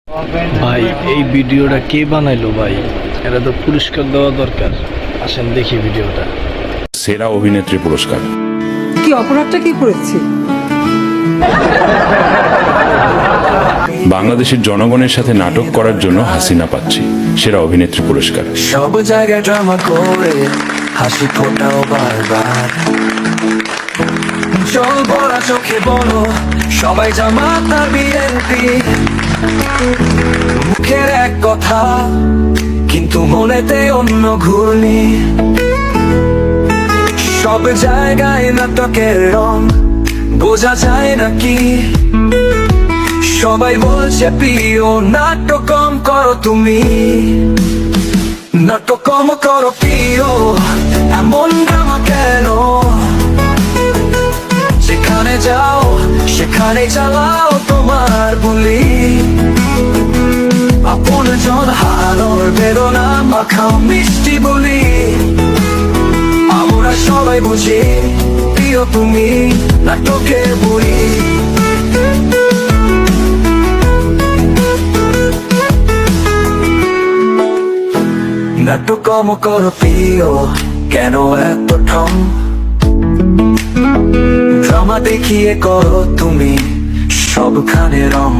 ভাই এই ভিডিওটা কে বানাইলো ভাই? এটা তো পুরস্কার দেওয়া দরকার। আসেন দেখি ভিডিওটা। সেরা অভিনেত্রী পুরস্কার। কি অপরাধটা কি করেছি? বাংলাদেশের জনগণের সাথে নাটক করার জন্য হাসিনা পাচ্ছে সেরা অভিনেত্রী পুরস্কার। সব জায়গায় ড্রামা করে হাসি ফোটাও বারবার, জল ভরা চোখে বলো সবাই জামাত আর বিএনপি। মুখের এক কথা কিন্তু মনেতে অন্য ঘূর্ণি। সব জায়গায় নাটকের রং বোঝা যায় নাকি? সবাই বলছে প্রিয় নাটক কম করো তুমি, নাটক কম করো প্রিয়, এমন ড্রামা কেন? যেখানে যাও সেখানে চালাও তোমার বুলি। আপন জন হারানোর বেদনা মাখাও মিষ্টি বলি। আমরা সবাই বুঝি প্রিয় তুমি নাটকের বুড়ি। নাটক কম করো প্রিয়, কেন এত ঠং? ড্রামা দেখিয়ে করো তুমি সবখানে রং।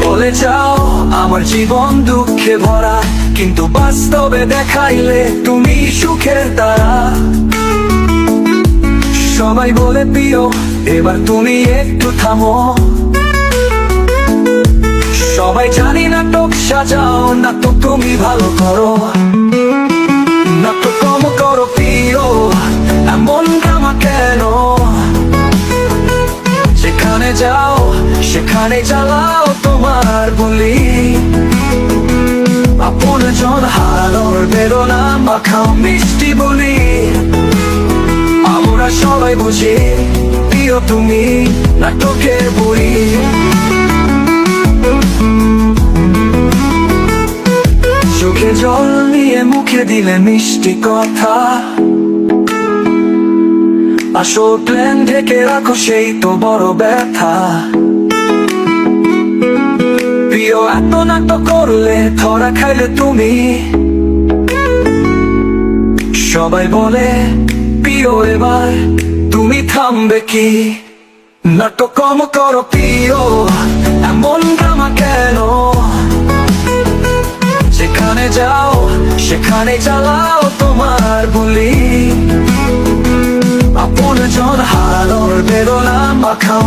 বলে যাও আমার জীবন দুঃখে ভরা, কিন্তু বাস্তবে দেখাইলে তুমি সুখের তারা। সবাই বলে প্রিয় এবার তুমি একটু থামো। সবাই জানি নাটক সাজাও, নাটক তুমি ভালো করো। নাটক কম করো প্রিয়, এমন ড্রামা কেন? যেখানে যাও সেখানে চালাও তোমার বলি। আপন জন হারানোর বেদনা মাখাও মিষ্টি বলি। আমরা সবাই বুঝি প্রিয় তুমি নাটকের বুড়ি। চোখে জল নিয়ে মুখে দিলে মিষ্টি কথা, আসল প্ল্যান ঢেকে রাখো সেই তো বড় ব্যথা। প্রিয় এত নাটক করলে ধরা খাইলে তুমি। সবাই বলে প্রিয় এবার তুমি থামবে কি? নাটক কম করো প্রিয়, এমন ড্রামা কেন? যেখানে যাও সেখানে চালাও তোমার বুলি। আপন জন হারানোর বেদনা মাখাও